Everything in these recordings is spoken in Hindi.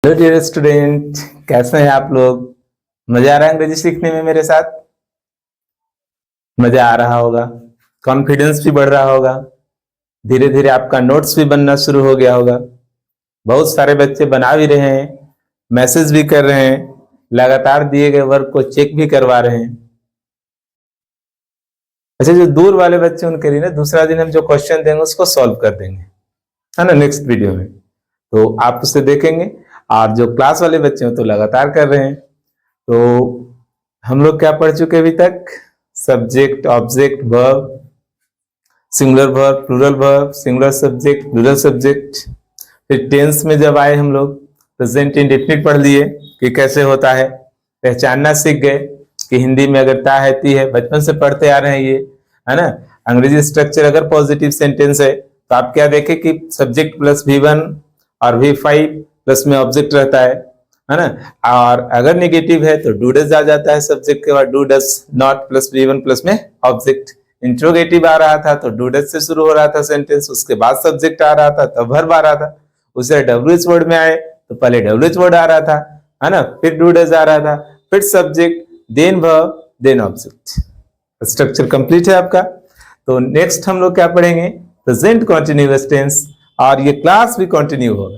हेलो डियर स्टूडेंट, कैसे हैं आप लोग। मजा आ रहा है अंग्रेजी सीखने में मेरे साथ। मजा आ रहा होगा, कॉन्फिडेंस भी बढ़ रहा होगा, धीरे धीरे आपका नोट्स भी बनना शुरू हो गया होगा। बहुत सारे बच्चे बना भी रहे हैं, मैसेज भी कर रहे हैं, लगातार दिए गए वर्क को चेक भी करवा रहे हैं। अच्छा, जो दूर वाले बच्चे उनके लिए ना दूसरा दिन हम जो क्वेश्चन देंगे उसको सॉल्व कर देंगे, है ना, नेक्स्ट वीडियो में। तो आप उसे देखेंगे, और जो क्लास वाले बच्चे हैं तो लगातार कर रहे हैं। तो हम लोग क्या पढ़ चुके अभी तक? Subject, object, verb, singular verb, plural verb, singular subject, plural subject. फिर टेंस में जब आए हम लोग प्रेजेंट इंडेफिनिट पढ़ लिए कि कैसे होता है, पहचानना सीख गए कि हिंदी में अगर ता है ती है, बचपन से पढ़ते आ रहे हैं ये, है ना। अंग्रेजी स्ट्रक्चर अगर पॉजिटिव सेंटेंस है तो आप क्या देखें कि सब्जेक्ट प्लस V1 और V5 प्लस में ऑब्जेक्ट रहता है ना। और अगर नेगेटिव है तो डू डज आ जाता है सब्जेक्ट के बाद, do does not plus V1 plus में ऑब्जेक्ट। इंट्रोगेटिव आ रहा था तो डू डज से शुरू हो रहा था सेंटेंस, उसके बाद सब्जेक्ट आ रहा था, तब वर्ब आ रहा था। उसे WH वर्ड में आए तो पहले WH वर्ड आ रहा था, है ना, फिर डू डज आ रहा था, फिर subject, then verb, then object. Structure complete है आपका। तो नेक्स्ट हम लोग क्या पढ़ेंगे? Present continuous tense. और ये क्लास भी कंटिन्यू होगा,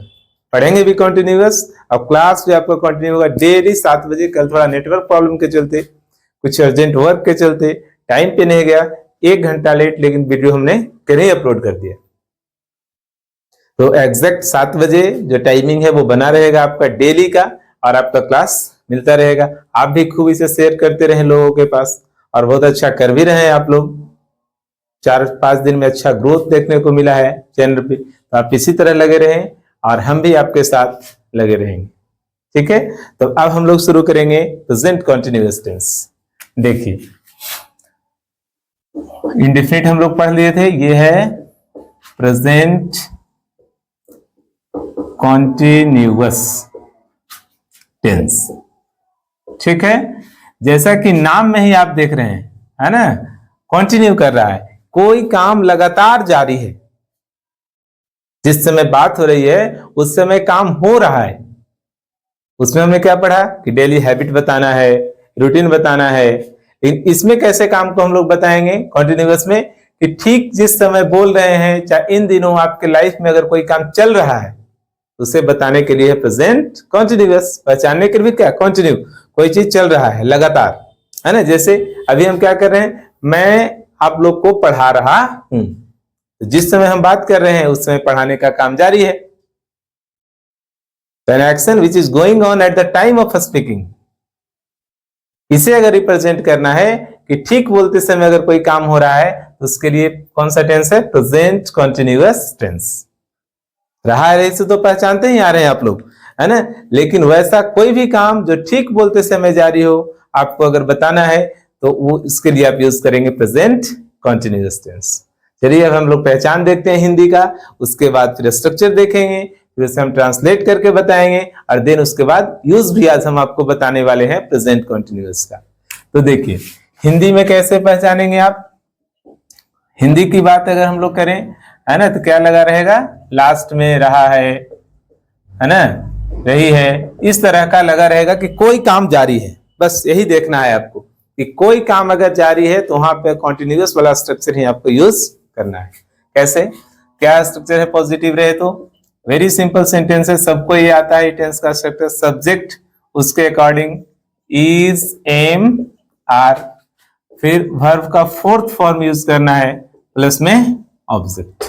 पढ़ेंगे भी कंटिन्यूअस और क्लास भी आपका कंटिन्यू होगा डेली 7 बजे। कल थोड़ा नेटवर्क प्रॉब्लम के चलते, कुछ अर्जेंट वर्क के चलते टाइम पे नहीं गया, 1 घंटा लेट, लेकिन वीडियो हमने कल ही अपलोड कर दिया। तो एग्जैक्ट 7 बजे जो टाइमिंग है वो बना रहेगा आपका डेली का, और आपका क्लास मिलता रहेगा। आप भी खूब इसे शेयर करते रहे लोगों के पास, और बहुत अच्छा कर भी रहे हैं आप लोग। 4-5 दिन में अच्छा ग्रोथ देखने को मिला है चैनल पे। तो आप इसी तरह लगे रहें और हम भी आपके साथ लगे रहेंगे, ठीक है। तो अब हम लोग शुरू करेंगे प्रेजेंट कॉन्टिन्यूअस टेंस। देखिए, इंडेफिनिट हम लोग पढ़ लिए थे, ये है प्रेजेंट कॉन्टिन्यूअस टेंस, ठीक है। जैसा कि नाम में ही आप देख रहे हैं, है ना, कंटिन्यू कर रहा है, कोई काम लगातार जारी है। जिस समय बात हो रही है उस समय काम हो रहा है। उसमें हमने क्या पढ़ा कि डेली हैबिट बताना है, रूटीन बताना है। इसमें कैसे काम को हम लोग बताएंगे कॉन्टिन्यूअस में कि ठीक जिस समय बोल रहे हैं, चाहे इन दिनों आपके लाइफ में अगर कोई काम चल रहा है, उसे बताने के लिए प्रेजेंट कॉन्टिन्यूअस। पहचानने के लिए क्या? कंटिन्यू, कोई चीज चल रहा है लगातार, है ना। जैसे अभी हम क्या कर रहे हैं, मैं आप लोग को पढ़ा रहा हूं, जिस समय हम बात कर रहे हैं उस समय पढ़ाने का काम जारी है। An action which is going on at the time of speaking, इसे अगर रिप्रेजेंट करना है कि ठीक बोलते समय अगर कोई काम हो रहा है तो उसके लिए कौन सा टेंस है? Present continuous tense. रहा है इसे तो पहचानते ही आ रहे हैं आप लोग, है ना। लेकिन वैसा कोई भी काम जो ठीक बोलते समय जारी हो, आपको अगर बताना है तो वो इसके लिए आप यूज करेंगे प्रेजेंट कॉन्टिन्यूअस टेंस। चलिए अब हम लोग पहचान देखते हैं हिंदी का, उसके बाद फिर स्ट्रक्चर देखेंगे, फिर उसे हम ट्रांसलेट करके बताएंगे, और देन उसके बाद यूज भी आज हम आपको बताने वाले हैं प्रेजेंट कॉन्टिन्यूअस का। तो देखिए, हिंदी में कैसे पहचानेंगे आप? हिंदी की बात अगर हम लोग करें, है ना, तो क्या लगा रहेगा? लास्ट में रहा है ना, रही है, इस तरह का लगा रहेगा कि कोई काम जारी है। बस यही देखना है आपको कि कोई काम अगर जारी है तो वहां पे कॉन्टिन्यूअस वाला स्ट्रक्चर ही आपको यूज करना है। कैसे? क्या स्ट्रक्चर है पॉजिटिव रहे तो? वेरी सिंपल सेंटेंस है, सबको ये आता है टेंस का स्ट्रक्चर। सब्जेक्ट उसके अकॉर्डिंग इज, एम, आर, फिर वर्ब का 4th फॉर्म यूज करना है, प्लस में ऑब्जेक्ट,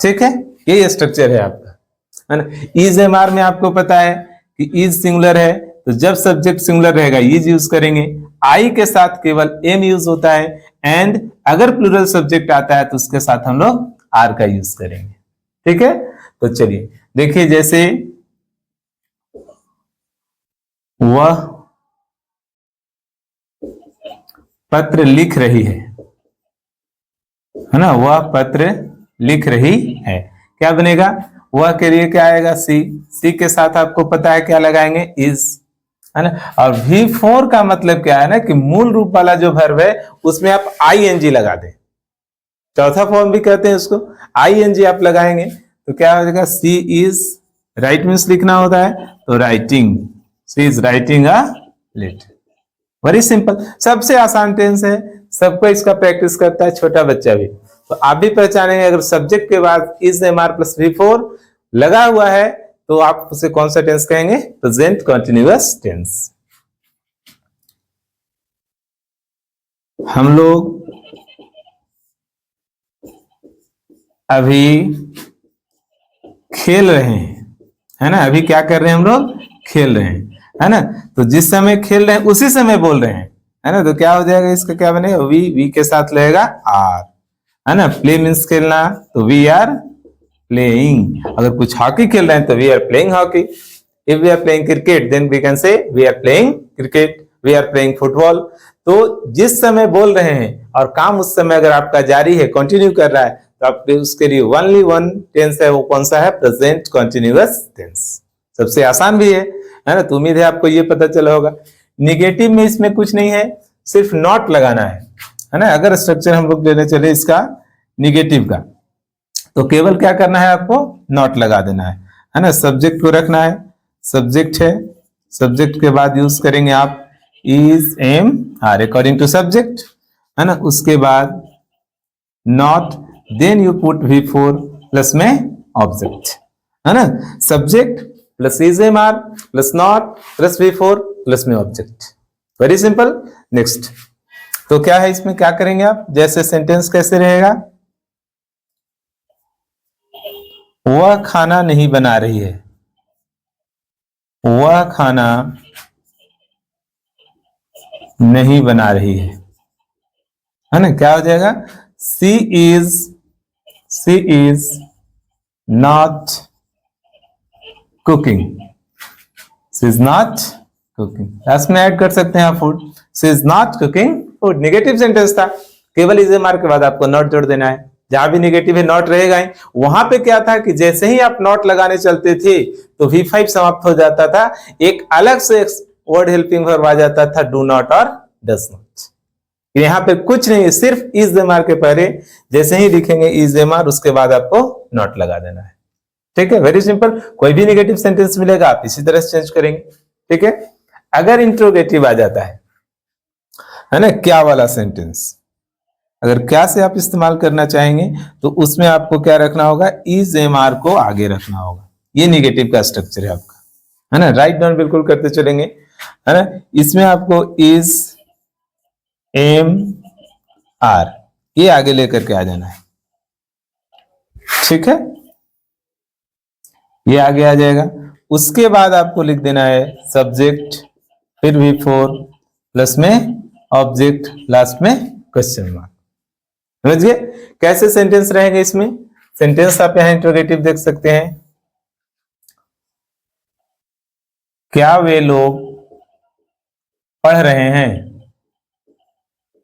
ठीक है। ये स्ट्रक्चर है आपका, है ना। इज, एम, आर में आपको पता है कि इज सिंगुलर है तो जब सब्जेक्ट सिंगुलर रहेगा इज यूज करेंगे, आई के साथ केवल एम यूज होता है, एंड अगर प्लूरल सब्जेक्ट आता है तो उसके साथ हम लोग आर का यूज करेंगे, ठीक है। तो चलिए देखिए, जैसे वह पत्र लिख रही है ना, वह पत्र लिख रही है, क्या बनेगा? वह के लिए क्या आएगा? सी, सी के साथ आपको पता है क्या लगाएंगे? इज, है ना। और V4 का मतलब क्या है ना कि मूल रूप वाला जो वर्ब है उसमें आप ING लगा दें, चौथा फॉर्म भी कहते हैं उसको, ING आप लगाएंगे तो क्या हो जाएगा? सी इज राइट मीन्स लिखना होता है, तो writing, she is writing a letter. Very simple, सबसे आसान टेंस है, सबको इसका प्रैक्टिस करता है, छोटा बच्चा भी। तो आप भी पहचानेंगे अगर सब्जेक्ट के बाद is am are plus V4 लगा हुआ है तो आप उसे कौन सा टेंस कहेंगे? Present continuous tense. हम लोग अभी खेल रहे हैं, है ना, अभी क्या कर रहे हैं हम लोग? खेल रहे हैं, है ना। तो जिस समय खेल रहे हैं उसी समय बोल रहे हैं, है ना, तो क्या हो जाएगा? इसका क्या बनेगा? वी के साथ लगेगा आर, है ना। प्ले मीन्स खेलना, तो वी आर प्लेइंग। अगर कुछ हॉकी खेल रहे हैं तो we are playing hockey. If we are playing cricket then we can say we are playing cricket, we are playing football. तो जिस समय बोल रहे हैं और काम उस समय अगर आपका जारी है, कंटिन्यू कर रहा है, तो आपके उसके लिए ओनली वन टेंस है, वो कौन सा है? Present continuous tense. सबसे आसान भी है ना। तो उम्मीद है आपको ये पता चला होगा। निगेटिव में इसमें कुछ नहीं है, सिर्फ नॉट लगाना है ना। अगर स्ट्रक्चर हम लोग लेने चले इसका निगेटिव का, तो केवल क्या करना है आपको? नॉट लगा देना है ना। सब्जेक्ट को रखना है, सब्जेक्ट है, सब्जेक्ट के बाद यूज करेंगे आप is am are according to subject, है ना। उसके बाद not, then you put V4 plus में ऑब्जेक्ट, है ना। Subject plus is am are plus not plus V4 plus में ऑब्जेक्ट। Very simple. नेक्स्ट, तो क्या है इसमें, क्या करेंगे आप? जैसे सेंटेंस कैसे रहेगा? वह खाना नहीं बना रही है, वह खाना नहीं बना रही है ना। क्या हो जाएगा? She is not cooking, she is not cooking. Last में ऐड कर सकते हैं आप food, she is not cooking food. Negative sentence था, केवल इज एम आर के बाद आपको नॉट जोड़ देना है। जहां भी नेगेटिव है नॉट रहेगा ही। वहां पे क्या था कि जैसे ही आप नॉट लगाने चलते थे तो V5 समाप्त हो जाता था, एक अलग से वर्ड हेल्पिंग वर्ब आ जाता था, डू नॉट और डज नॉट। यहाँ पे कुछ नहीं है, सिर्फ इज एम आर के पहले जैसे ही लिखेंगे इज एम आर, उसके बाद आपको नॉट लगा देना है। ठीक है, वेरी सिंपल। कोई भी नेगेटिव सेंटेंस मिलेगा आप इसी तरह से चेंज करेंगे। ठीक है। अगर इंट्रोगेटिव आ जाता है ना, क्या वाला सेंटेंस, अगर क्या से आप इस्तेमाल करना चाहेंगे तो उसमें आपको क्या रखना होगा? इज एम आर को आगे रखना होगा। ये नेगेटिव का स्ट्रक्चर है आपका, है ना। राइट डाउन बिल्कुल करते चलेंगे, है ना। इसमें आपको इज एम आर ये आगे लेकर के आ जाना है। ठीक है, ये आगे आ जाएगा। उसके बाद आपको लिख देना है सब्जेक्ट, फिर V4 प्लस में ऑब्जेक्ट, लास्ट में क्वेश्चन मार्क। समझिए कैसे सेंटेंस रहेंगे इसमें। सेंटेंस आप यहां इंट्रोगेटिव देख सकते हैं। क्या वे लोग पढ़ रहे हैं,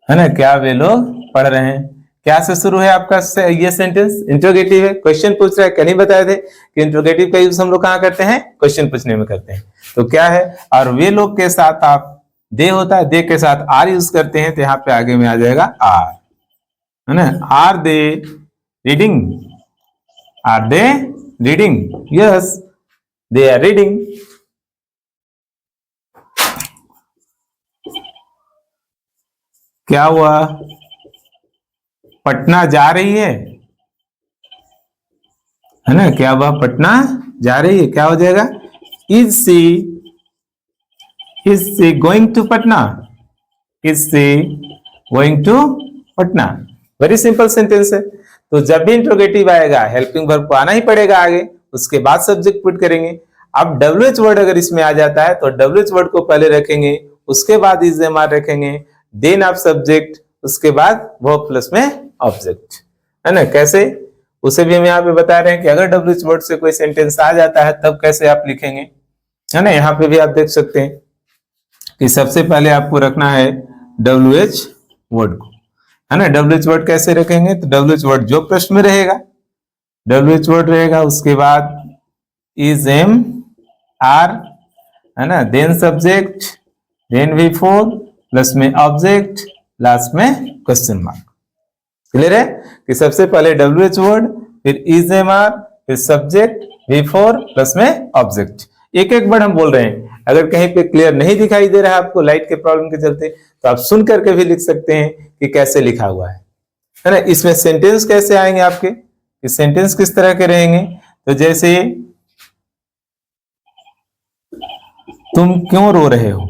है ना। क्या वे लोग पढ़ रहे हैं, क्या से शुरू है आपका ये सेंटेंस? इंट्रोगेटिव है, क्वेश्चन पूछ रहा है। कल ही बताए थे कि इंट्रोगेटिव का यूज हम लोग कहां करते हैं? क्वेश्चन पूछने में करते हैं। तो क्या है, और वे लोग के साथ आप दे होता है, दे के साथ आर यूज करते हैं, तो यहाँ पे आगे में आ जाएगा आर, है ना। Are they reading, are they reading, yes they are reading. क्या हुआ, पटना जा रही है ना। क्या हुआ, पटना जा रही है। क्या हो जाएगा? Is she going to Patna, is she going to Patna. Very simple sentence है। तो जब भी इंट्रोगेटिव आएगा हेल्पिंग वर्ब को आना ही पड़ेगा आगे, उसके बाद सब्जेक्ट पुट करेंगे। अब WH वर्ड अगर इसमें आ जाता है तो WH वर्ड को पहले रखेंगे, उसके बाद इज एम आर रखेंगे, देन आप सब्जेक्ट, उसके बाद वर्ब प्लस में ऑब्जेक्ट, है ना। कैसे, उसे भी हम यहाँ पे बता रहे हैं कि अगर WH वर्ड से कोई सेंटेंस आ जाता है तब कैसे आप लिखेंगे, है ना। यहाँ पे भी आप देख सकते हैं कि सबसे पहले आपको रखना है WH वर्ड को, है ना। WH वर्ड कैसे रखेंगे? तो WH वर्ड जो प्रश्न में रहेगा WH वर्ड रहेगा, उसके बाद इज एम आर, है ना, then subject, then V4 plus में ऑब्जेक्ट, लास्ट में क्वेश्चन मार्क। क्लियर है कि सबसे पहले WH वर्ड, फिर इज एम आर, फिर सब्जेक्ट, V4 प्लस में ऑब्जेक्ट। एक एक वर्ड हम बोल रहे हैं, अगर कहीं पे क्लियर नहीं दिखाई दे रहा है आपको लाइट के प्रॉब्लम के चलते, तो आप सुन करके भी लिख सकते हैं कि कैसे लिखा हुआ है ना। इसमें सेंटेंस कैसे आएंगे आपके, इस सेंटेंस किस तरह के रहेंगे, तो जैसे तुम क्यों रो रहे हो,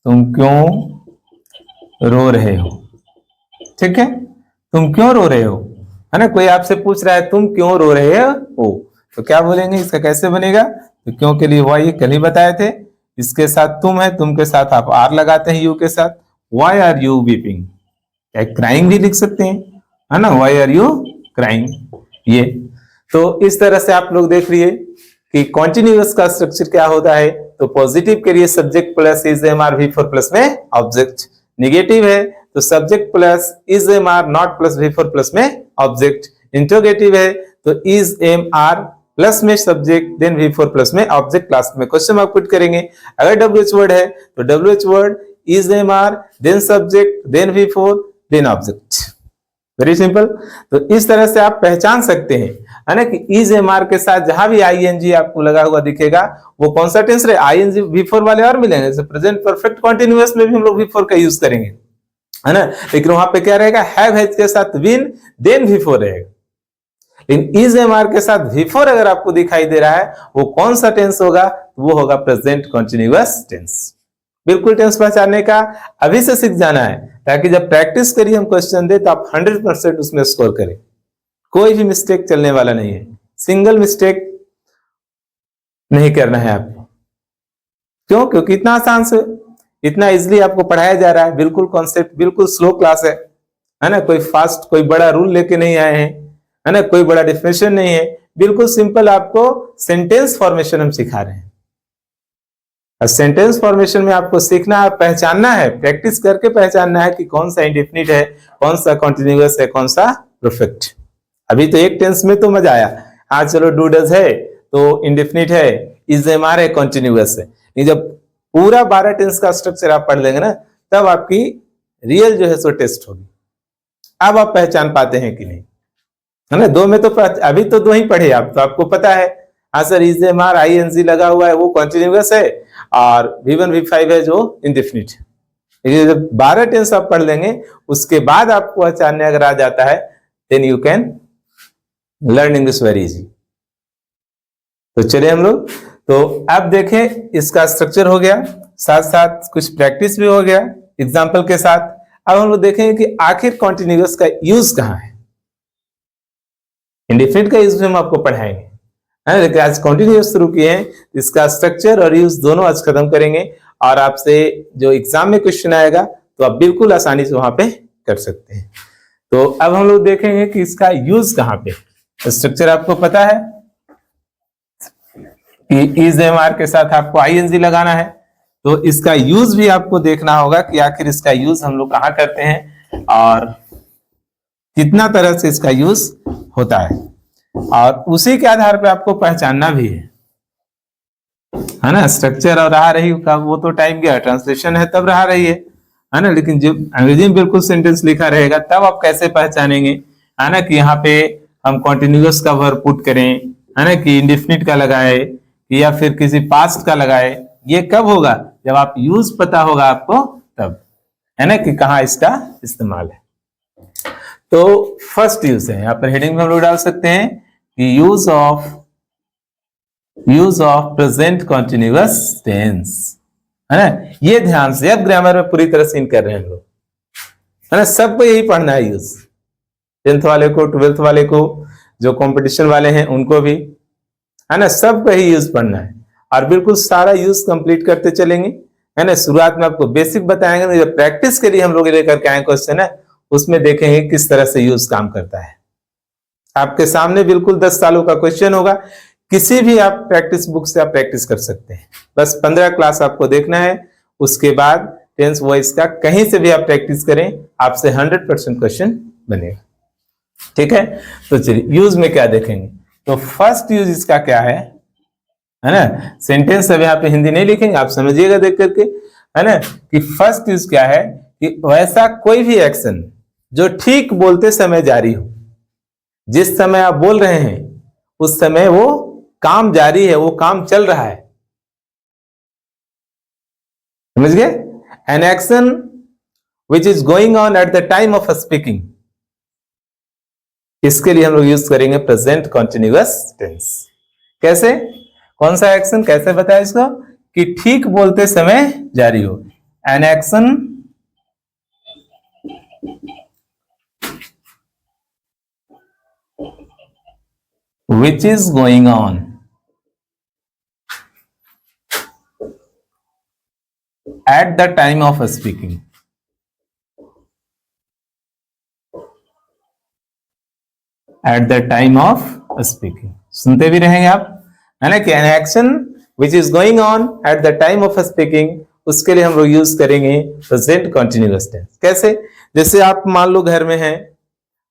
तुम क्यों रो रहे हो, ठीक है, तुम क्यों रो रहे हो, है ना। कोई आपसे पूछ रहा है तुम क्यों रो रहे हो, तो क्या बोलेंगे, इसका कैसे बनेगा, तो क्यों के लिए वाई कल ही बताए थे, इसके साथ तुम है, तुम के साथ आप आर लगाते हैं यू के साथ, why are you weeping, crying भी लिख सकते हैं, है ना, वाई आर यू क्राइंग। ये तो इस तरह से आप लोग देख लिए कि कॉन्टिन्यूअस का स्ट्रक्चर क्या होता है। तो पॉजिटिव के लिए subject plus is am are V4 plus में ऑब्जेक्ट, निगेटिव है तो subject plus is am are not plus V4 plus में ऑब्जेक्ट, इंट्रोगेटिव है तो इज एम आर प्लस में सब्जेक्ट देन V4 प्लस में ऑब्जेक्ट। लास्ट में क्वेश्चन मार्क पुट करेंगे। अगर WH वर्ड है तो WH word is am are then subject then V4 then object, very simple. तो इस तरह से आप पहचान सकते हैं, है ना, कि इज एम आर के साथ जहां भी ING आपको लगा हुआ दिखेगा वो कौन सा टेंस रहे, ING V4 वाले और मिलेंगे, जैसे प्रेजेंट परफेक्ट कंटीन्यूअस में भी हम लोग V4 का यूज करेंगे, है ना, लेकिन वहां पे क्या रहेगा, हैव हैज के साथ विन देन V4 रहेगा। लेकिन इज एम आर के साथ V4 अगर आपको दिखाई दे रहा है वो कौन सा टेंस होगा, वो होगा प्रेजेंट कंटीन्यूअस टेंस। बिल्कुल टेंस पहचानने का अभी से सीख जाना है, ताकि जब प्रैक्टिस करिए हम क्वेश्चन दे तो आप 100% उसमें स्कोर करें, कोई भी मिस्टेक चलने वाला नहीं है, सिंगल मिस्टेक नहीं करना है आपको। क्यों, क्योंकि इतना आसान से इतना इजीली आपको पढ़ाया जा रहा है, बिल्कुल कॉन्सेप्ट बिल्कुल स्लो क्लास है ना, कोई फास्ट कोई बड़ा रूल लेके नहीं आए हैं, है ना, कोई बड़ा डेफिनेशन नहीं है, बिल्कुल सिंपल आपको सेंटेंस फॉर्मेशन हम सिखा रहे हैं। सेंटेंस फॉर्मेशन में आपको सीखना है, पहचानना है, प्रैक्टिस करके पहचानना है कि कौन सा इंडेफिनिट है, कौन सा कॉन्टिन्यूअस है, कौन सा परफेक्ट। अभी तो एक टेंस में तो मजा आया, हाँ चलो डू डज है तो इंडेफिनिट है, इज एम आर है कॉन्टिन्यूअस है। जब पूरा 12 टेंस का स्ट्रक्चर आप पढ़ लेंगे ना, तब आपकी रियल जो है सो टेस्ट होगी। अब आप पहचान पाते हैं कि नहीं, है ना। दो में तो अभी तो दो ही पढ़े आप, तो आपको पता है, हाँ sir is am are ING लगा हुआ है वो कॉन्टिन्यूअस है और V1 V5 है जो इंडेफिनिट है। जब 12 टेंस आप पढ़ लेंगे उसके बाद आपको पहचानने अगर आ जाता है, then you can learn English very easy. तो चलिए हम लोग, तो अब देखें इसका स्ट्रक्चर हो गया, साथ साथ कुछ प्रैक्टिस भी हो गया एग्जाम्पल के साथ। अब हम लोग देखेंगे कि आखिर कॉन्टिन्यूअस का यूज कहां है। इंडेफिनिट का यूज हम आपको पढ़ाएंगे, लेकिन आज कॉन्टिन्यूअस शुरू किए हैं, इसका स्ट्रक्चर और यूज दोनों आज खत्म करेंगे, और आपसे जो एग्जाम में क्वेश्चन आएगा तो आप बिल्कुल आसानी से वहां पे कर सकते हैं। तो अब हम लोग देखेंगे कि इसका यूज कहां पे। स्ट्रक्चर आपको पता है कि इज एम आर के साथ आपको ING लगाना है, तो इसका यूज भी आपको देखना होगा कि आखिर इसका यूज हम लोग कहाँ करते हैं और कितना तरह से इसका यूज होता है, और उसी के आधार पे आपको पहचानना भी है ना। स्ट्रक्चर और रहा रही का वो तो टाइम गया, ट्रांसलेशन है तब रहा रही है ना, लेकिन जब अंग्रेजी में बिल्कुल सेंटेंस लिखा रहेगा तब आप कैसे पहचानेंगे, है ना, कि यहाँ पे हम कॉन्टिन्यूअस का वर्ब पुट करें, है ना, कि इंडेफिनिट का लगाए या फिर किसी पास्ट का लगाए, ये कब होगा, जब आप यूज पता होगा आपको तब, है ना, कि कहाँ इसका इस्तेमाल है। तो फर्स्ट यूज है, यहाँ पर हेडिंग में हम लोग डाल सकते हैं कि use of present continuous tense, है ना। ये ध्यान से, अब ग्रामर में पूरी तरह से इन कर रहे हैं हम लोग, है ना, सबको यही पढ़ना है यूज, 10th वाले को, 12th वाले को, जो कंपटीशन वाले हैं उनको भी, है ना, सबको यही यूज पढ़ना है, और बिल्कुल सारा यूज कंप्लीट करते चलेंगे, है ना। शुरुआत में आपको बेसिक बताएंगे, जब प्रैक्टिस के लिए हम लोग लेकर के आए क्वेश्चन है, उसमें देखेंगे किस तरह से यूज काम करता है। आपके सामने बिल्कुल 10 सालों का क्वेश्चन होगा, किसी भी आप प्रैक्टिस बुक से आप प्रैक्टिस कर सकते हैं, बस 15 क्लास आपको देखना है, उसके बाद टेंस वॉइस का कहीं से भी आप प्रैक्टिस करें, आपसे 100% क्वेश्चन बनेगा, ठीक है। तो चलिए यूज में क्या देखेंगे, तो फर्स्ट यूज इसका क्या है ना। सेंटेंस अब यहाँ पे हिंदी नहीं लिखेंगे, आप समझिएगा देख करके, है ना, कि फर्स्ट यूज क्या है कि वैसा कोई भी एक्शन जो ठीक बोलते समय जारी हो, जिस समय आप बोल रहे हैं उस समय वो काम जारी है, वो काम चल रहा है। समझ गए? An action which is going on at the time of speaking, इसके लिए हम लोग यूज करेंगे प्रेजेंट कॉन्टिन्यूअस टेंस। कैसे? कौन सा एक्शन, कैसे बताया इसको? कि ठीक बोलते समय जारी हो। An action which is going on at the time of speaking, at the time of speaking। सुनते भी रहेंगे आप, है ना, कि an action which is going on at the time of speaking, उसके लिए हम लोग यूज करेंगे प्रेजेंट कॉन्टिन्यूअस टेंस। कैसे? जैसे आप मान लो घर में हैं,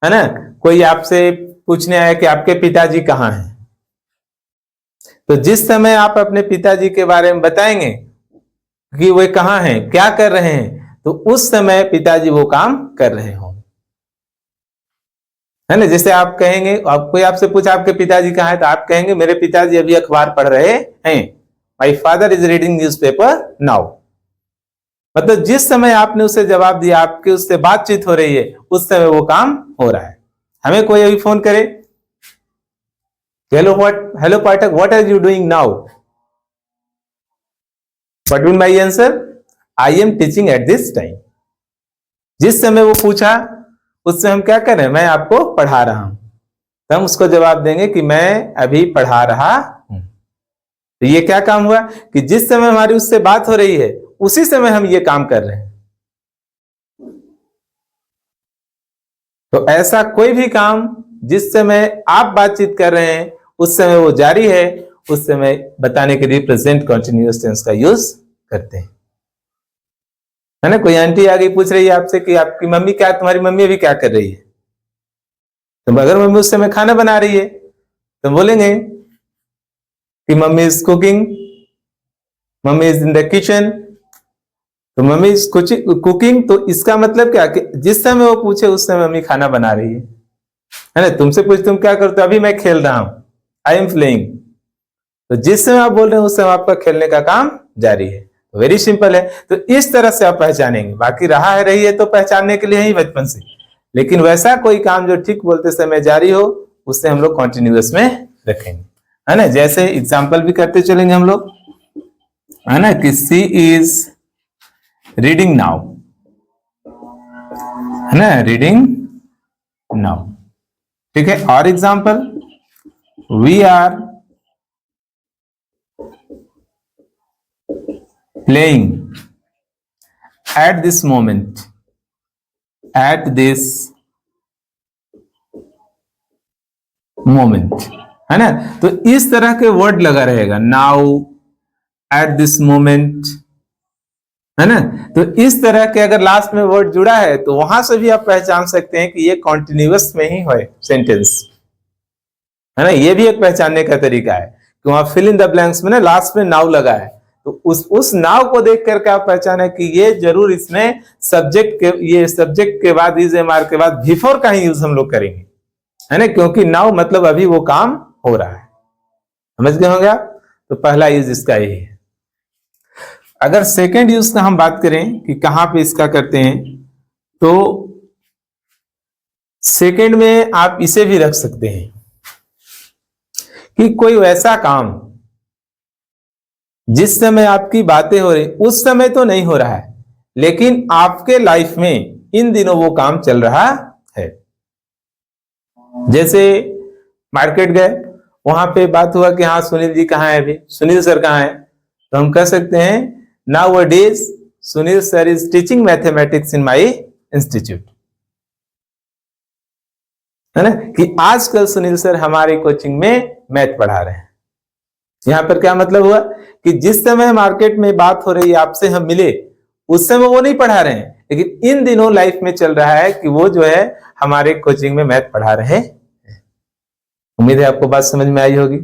है ना, कोई आपसे पूछने आया कि आपके पिताजी कहाँ हैं, तो जिस समय आप अपने पिताजी के बारे में बताएंगे कि वे कहाँ हैं, क्या कर रहे हैं, तो उस समय पिताजी वो काम कर रहे होंगे, है ना। जैसे आप कहेंगे, आप कोई आपसे पूछा आपके पिताजी कहाँ हैं, तो आप कहेंगे मेरे पिताजी अभी अखबार पढ़ रहे हैं, my father is reading newspaper now. मतलब जिस समय आपने उसे जवाब दिया, आपके उससे बातचीत हो रही है, उस समय वो काम हो रहा है। हमें कोई अभी फोन करे, hello Pathak, what are you doing now, what will my answer? I am teaching at this time. जिस समय वो पूछा, उस समय हम क्या कर रहे हैं? मैं आपको पढ़ा रहा हूं। तो हम उसको जवाब देंगे कि मैं अभी पढ़ा रहा हूं। तो ये क्या काम हुआ कि जिस समय हमारी उससे बात हो रही है, उसी समय हम ये काम कर रहे हैं। तो ऐसा कोई भी काम जिस समय आप बातचीत कर रहे हैं, उस समय वो जारी है, उस समय बताने के लिए प्रेजेंट कॉन्टिन्यूअस टेंस का यूज करते हैं, है ना। कोई आंटी आ गई, पूछ रही है आपसे कि आपकी मम्मी क्या, तुम्हारी मम्मी अभी क्या कर रही है, तो अगर मम्मी उस समय खाना बना रही है तो बोलेंगे कि mummy is cooking, mummy is in the kitchen. तो मम्मी इज कुकिंग, तो इसका मतलब क्या कि जिस समय वो पूछे उस समय मम्मी खाना बना रही है ना। तुमसे पूछ तुम क्या करते हो, अभी मैं खेल रहा हूं, आई एम प्लेइंग। तो जिस समय आप बोल रहे हैं उस समय आपका खेलने का काम जारी है। तो वेरी सिंपल है। तो इस तरह से आप पहचानेंगे। बाकी रहा है रही है तो पहचानने के लिए ही बचपन से, लेकिन वैसा कोई काम जो ठीक बोलते समय जारी हो, उससे हम लोग कॉन्टिन्यूअस में रखेंगे, है ना। जैसे एग्जाम्पल भी करते चलेंगे हम लोग, है ना, कि सी इज रीडिंग नाउ, है ना, रीडिंग नाउ। ठीक है। और example, we are playing at this moment, at this moment, है ना। तो इस तरह के वर्ड लगा रहेगा, नाउ, एट दिस मोमेंट, है ना। तो इस तरह के अगर लास्ट में वर्ड जुड़ा है तो वहां से भी आप पहचान सकते हैं कि ये कॉन्टिन्यूअस में ही है सेंटेंस, है ना। ये भी एक पहचानने का तरीका है कि वहां फिल इन द ब्लैंक्स में ना लास्ट में नाउ लगा है, तो उस नाउ को देख करके आप पहचाने कि ये जरूर इसमें सब्जेक्ट के, ये सब्जेक्ट के बाद इज एम आर के बाद बिफोर का ही यूज हम लोग करेंगे, है ना, क्योंकि नाउ मतलब अभी वो काम हो रहा है। समझ गए होंगे आप? तो पहला यूज इसका यही है। अगर सेकेंड यूज का हम बात करें कि कहां पे इसका करते हैं, तो सेकेंड में आप इसे भी रख सकते हैं कि कोई वैसा काम जिस समय आपकी बातें हो रही, उस समय तो नहीं हो रहा है, लेकिन आपके लाइफ में इन दिनों वो काम चल रहा है। जैसे मार्केट गए, वहां पे बात हुआ कि हाँ सुनील जी कहाँ है, अभी सुनील सर कहाँ है, तो हम कह सकते हैं now a days Sunil sir is teaching mathematics in my institute, है ना, कि आजकल सुनील सर हमारी कोचिंग में मैथ पढ़ा रहे हैं। यहां पर क्या मतलब हुआ कि जिस समय मार्केट में बात हो रही है, आपसे हम मिले, उस समय वो नहीं पढ़ा रहे हैं, लेकिन इन दिनों लाइफ में चल रहा है कि वो जो है हमारे कोचिंग में मैथ पढ़ा रहे हैं। उम्मीद है आपको बात समझ में आई होगी।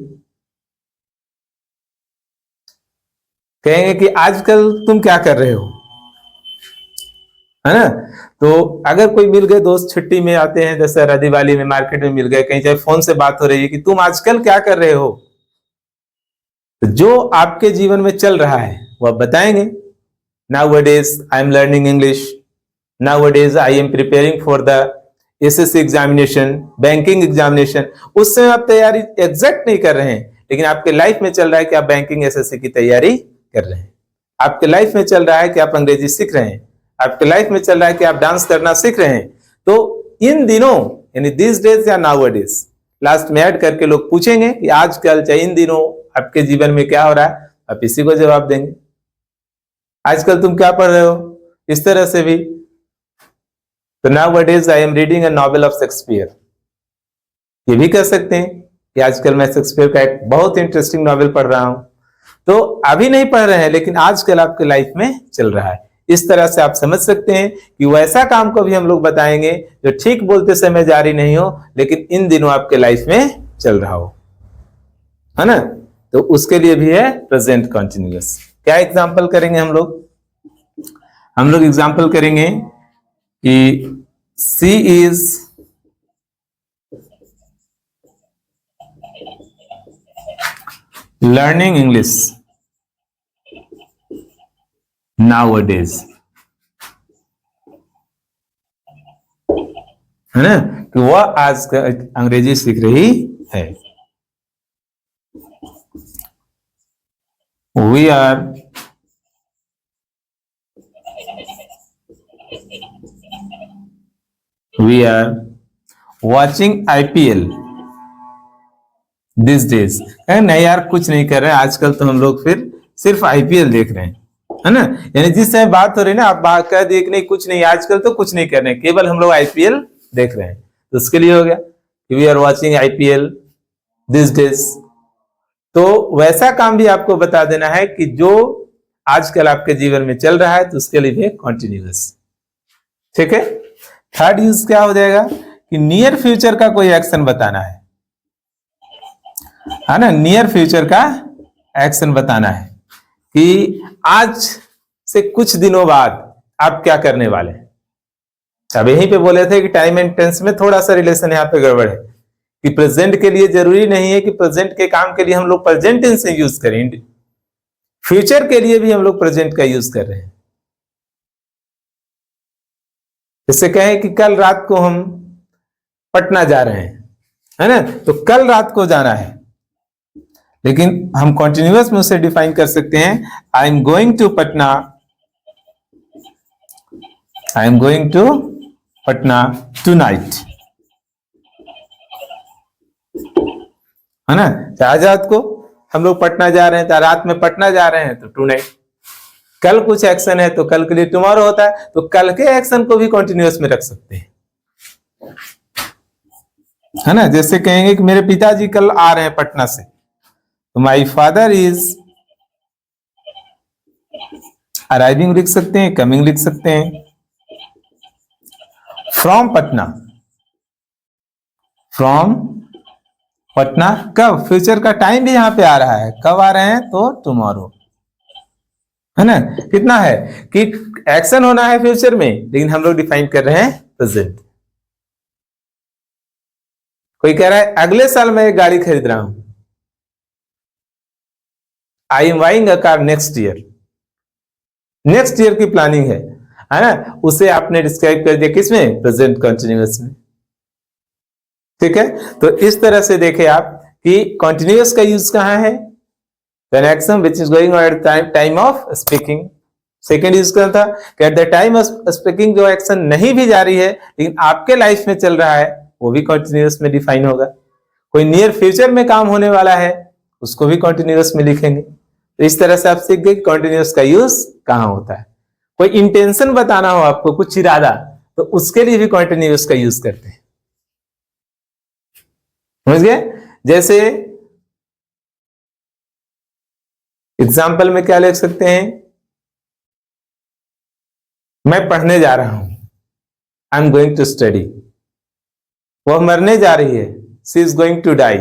कहेंगे कि आजकल तुम क्या कर रहे हो, है ना, तो अगर कोई मिल गए दोस्त, छुट्टी में आते हैं, दशहरा दिवाली में मार्केट में मिल गए, कहीं चाहे फोन से बात हो रही है कि तुम आजकल क्या कर रहे हो, तो जो आपके जीवन में चल रहा है वो आप बताएंगे। Nowadays I am learning English. Nowadays I am preparing for the SSC examination, banking examination. उस समय आप तैयारी एग्जैक्ट नहीं कर रहे हैं, लेकिन आपके लाइफ में चल रहा है कि आप बैंकिंग एसएससी की तैयारी कर रहे हैं। आपके लाइफ में चल रहा है कि आप अंग्रेजी सीख रहे हैं। आपके लाइफ में चल रहा है कि आप डांस करना सीख रहे हैं। तो इन दिनों, यानी दिस डेज या नाउअडेज, लास्ट में ऐड करके लोग पूछेंगे कि आजकल चाहे इन दिनों आपके जीवन में क्या हो रहा है, आप इसी को जवाब देंगे। आजकल तुम क्या पढ़ रहे हो, इस तरह से भी। तो nowadays I am reading a novel of Shakespeare, ये भी कह सकते हैं कि आजकल मैं शेक्सपियर का एक बहुत इंटरेस्टिंग नॉवेल पढ़ रहा हूं। तो अभी नहीं पढ़ रहे हैं, लेकिन आजकल आपके लाइफ में चल रहा है। इस तरह से आप समझ सकते हैं कि वैसा काम को भी हम लोग बताएंगे जो ठीक बोलते समय जारी नहीं हो, लेकिन इन दिनों आपके लाइफ में चल रहा हो, है ना। तो उसके लिए भी है प्रेजेंट कंटिन्यूअस। क्या एग्जांपल करेंगे हम लोग? हम लोग एग्जांपल करेंगे कि सी इज लर्निंग इंग्लिश nowadays, है ना, कि वह आज अंग्रेजी सीख रही है। We are watching IPL these days। नहीं यार कुछ नहीं कर रहे हैं आजकल, तो हम लोग फिर सिर्फ IPL देख रहे हैं, है ना। यानी जिस समय बात हो रही है ना, आप बात कह दिए कि नहीं कुछ नहीं, आजकल तो कुछ नहीं कर रहे हैं, केवल हम लोग IPL देख रहे हैं। तो उसके लिए हो गया we are watching IPL this days. तो वैसा काम भी आपको बता देना है कि जो आजकल आपके जीवन में चल रहा है, तो उसके लिए भी कंटिन्यूअस। ठीक है। थर्ड यूज क्या हो जाएगा कि नियर फ्यूचर का कोई एक्शन बताना है ना। नियर फ्यूचर का एक्शन बताना है कि आज से कुछ दिनों बाद आप क्या करने वाले हैं। अब यहीं पे बोले थे कि टाइम एंड टेंस में थोड़ा सा रिलेशन यहाँ पे गड़बड़ है, कि प्रेजेंट के लिए जरूरी नहीं है कि प्रेजेंट के काम के लिए हम लोग प्रेजेंट टेंस से यूज करें, फ्यूचर के लिए भी हम लोग प्रेजेंट का यूज कर रहे हैं। जैसे कहें कि कल रात को हम पटना जा रहे हैं, है ना, तो कल रात को जाना है, लेकिन हम कॉन्टिन्यूअस में उसे डिफाइन कर सकते हैं, I am going to Patna, I am going to Patna tonight, है ना। आज रात को हम लोग पटना जा रहे हैं, तो रात में पटना जा रहे हैं तो टुनाइट। कल कुछ एक्शन है तो कल के लिए टुमारो होता है, तो कल के एक्शन को भी कॉन्टिन्यूअस में रख सकते हैं, है ना। जैसे कहेंगे कि मेरे पिताजी कल आ रहे हैं पटना से, तो माई फादर इज अराइविंग लिख सकते हैं, कमिंग लिख सकते हैं। फ्रॉम पटना, फ्रॉम पटना कब, फ्यूचर का टाइम भी यहां पे आ रहा है, कब आ रहे हैं तो टुमारो, है ना। कितना है कि एक्शन होना है फ्यूचर में, लेकिन हम लोग डिफाइन कर रहे हैं प्रेजेंट। कोई कह रहा है अगले साल मैं एक गाड़ी खरीद रहा हूं, I am buying a car next year, next year की प्लानिंग है ना, उसे आपने डिस्क्राइब कर दिया किसमें, प्रेजेंट कंटिन्यूअस में। ठीक है। तो इस तरह से देखें आप कि कंटिन्यूअस का यूज कहां है, When action which is going on at the time of speaking। Second use करना था कि at the time of speaking जो एक्शन नहीं भी जारी है, लेकिन आपके लाइफ में चल रहा है, वो भी कंटिन्यूअस में डिफाइन होगा। कोई नियर फ्यूचर में काम होने वाला है, उसको भी कंटिन्यूअस में लिखेंगे। तो इस तरह से आप सीख गए कंटिन्यूअस का यूज कहां होता है। कोई इंटेंशन बताना हो आपको, कुछ इरादा, तो उसके लिए भी कंटिन्यूअस का यूज करते हैं। समझ गए। जैसे एग्जाम्पल में क्या लिख सकते हैं, मैं पढ़ने जा रहा हूं, I am going to study. वह मरने जा रही है, she is going to die.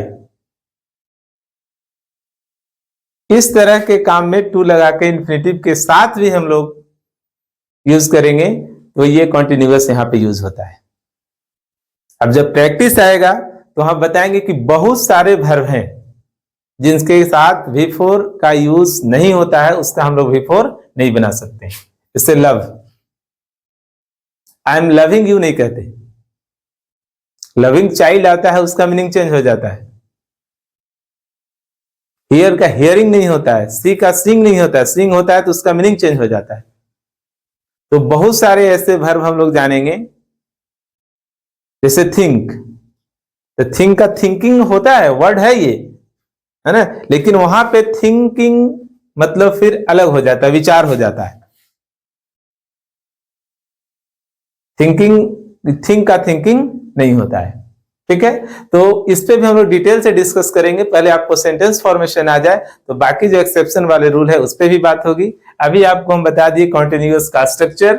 इस तरह के काम में टू लगा के इन्फिनिटिव के साथ भी हम लोग यूज करेंगे, तो ये कॉन्टिन्यूअस यहाँ पे यूज होता है। अब जब प्रैक्टिस आएगा तो हम बताएंगे कि बहुत सारे वर्ब हैं जिनके साथ V4 का यूज नहीं होता है, उसका हम लोग V4 नहीं बना सकते। जैसे love, I am loving you नहीं कहते, लविंग चाइल्ड आता है, उसका मीनिंग चेंज हो जाता है। हियर का हियरिंग नहीं होता है, सी का सिंग नहीं होता है, सिंग होता है तो उसका मीनिंग चेंज हो जाता है। तो बहुत सारे ऐसे वर्ब हम लोग जानेंगे। जैसे थिंक, तो थिंक का थिंकिंग होता है, वर्ड है ये, है ना, लेकिन वहां पे थिंकिंग मतलब फिर अलग हो जाता है, विचार हो जाता है। थिंकिंग, थिंक का थिंकिंग नहीं होता है। ठीक है, तो इस पे भी हम लोग डिटेल से डिस्कस करेंगे। पहले आपको सेंटेंस फॉर्मेशन आ जाए तो बाकी जो एक्सेप्शन वाले रूल है उस पे भी बात होगी। अभी आपको हम बता दिए कॉन्टिन्यूअस का स्ट्रक्चर,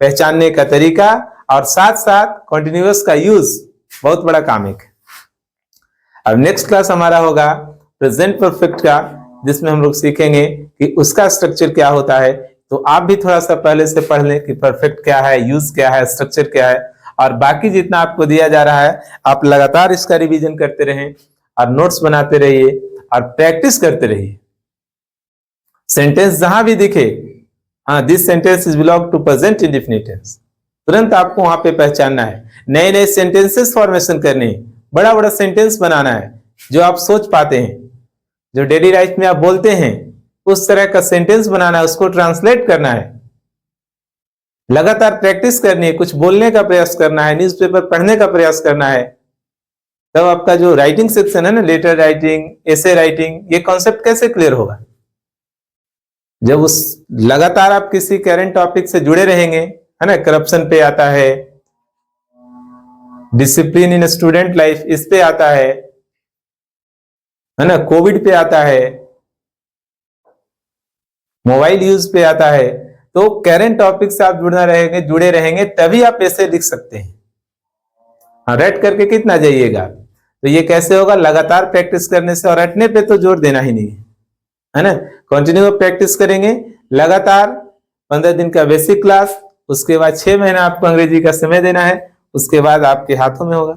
पहचानने का तरीका, और साथ साथ कॉन्टिन्यूअस का यूज, बहुत बड़ा काम है। अब नेक्स्ट क्लास हमारा होगा प्रेजेंट परफेक्ट का, जिसमें हम लोग सीखेंगे कि उसका स्ट्रक्चर क्या होता है। तो आप भी थोड़ा सा पहले से पढ़ लें कि परफेक्ट क्या है, यूज क्या है, स्ट्रक्चर क्या है, और बाकी जितना आपको दिया जा रहा है आप लगातार इसका रिवीजन करते रहें और नोट्स बनाते रहिए और प्रैक्टिस करते रहिए। सेंटेंस जहां भी दिखे, हाँ this sentence is belong to present indefinite tense, तुरंत आपको वहां पे पहचानना है। नए नए सेंटेंसेस फॉर्मेशन करने, बड़ा बड़ा सेंटेंस बनाना है जो आप सोच पाते हैं, जो डेली लाइफ में आप बोलते हैं, उस तरह का सेंटेंस बनाना है, उसको ट्रांसलेट करना है। लगातार प्रैक्टिस करनी है, कुछ बोलने का प्रयास करना है, न्यूज़पेपर पढ़ने का प्रयास करना है। तब आपका जो राइटिंग सेक्शन है ना, लेटर राइटिंग, एसे राइटिंग, ये कॉन्सेप्ट कैसे क्लियर होगा? जब उस लगातार आप किसी करंट टॉपिक से जुड़े रहेंगे, है ना, करप्शन पे आता है, डिसिप्लिन इन स्टूडेंट लाइफ इस पे आता है ना, कोविड पे आता है, मोबाइल यूज पे आता है। तो करंट टॉपिक से आप जुड़े रहेंगे तभी आप ऐसे लिख सकते हैं। हाँ, रट करके कितना जाइएगा, तो ये कैसे होगा? लगातार प्रैक्टिस करने से, और रटने पे तो जोर देना ही नहीं है ना। कंटिन्यू प्रैक्टिस करेंगे लगातार, 15 दिन का बेसिक क्लास, उसके बाद 6 महीना आपको अंग्रेजी का समय देना है, उसके बाद आपके हाथों में होगा।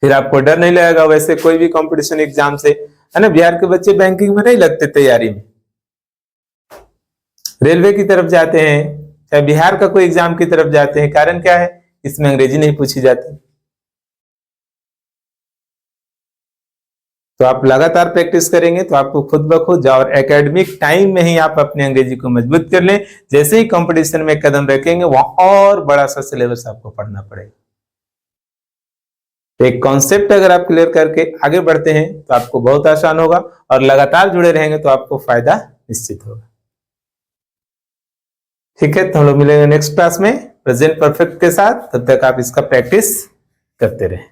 फिर आपको डर नहीं लगेगा वैसे कोई भी कंपटीशन एग्जाम से, है ना। बिहार के बच्चे बैंकिंग में नहीं लगते तैयारी में, रेलवे की तरफ जाते हैं, चाहे बिहार का कोई एग्जाम की तरफ जाते हैं। कारण क्या है? इसमें अंग्रेजी नहीं पूछी जाती। तो आप लगातार प्रैक्टिस करेंगे तो आपको खुद ब खुद, और एकेडमिक टाइम में ही आप अपनी अंग्रेजी को मजबूत कर लें। जैसे ही कंपटीशन में कदम रखेंगे वहां और बड़ा सा सिलेबस आपको पढ़ना पड़ेगा। तो एक कॉन्सेप्ट अगर आप क्लियर करके आगे बढ़ते हैं तो आपको बहुत आसान होगा, और लगातार जुड़े रहेंगे तो आपको फायदा निश्चित होगा। ठीक है, तो हम लोग मिलेंगे नेक्स्ट क्लास में प्रेजेंट परफेक्ट के साथ। तब तक आप इसका प्रैक्टिस करते रहें।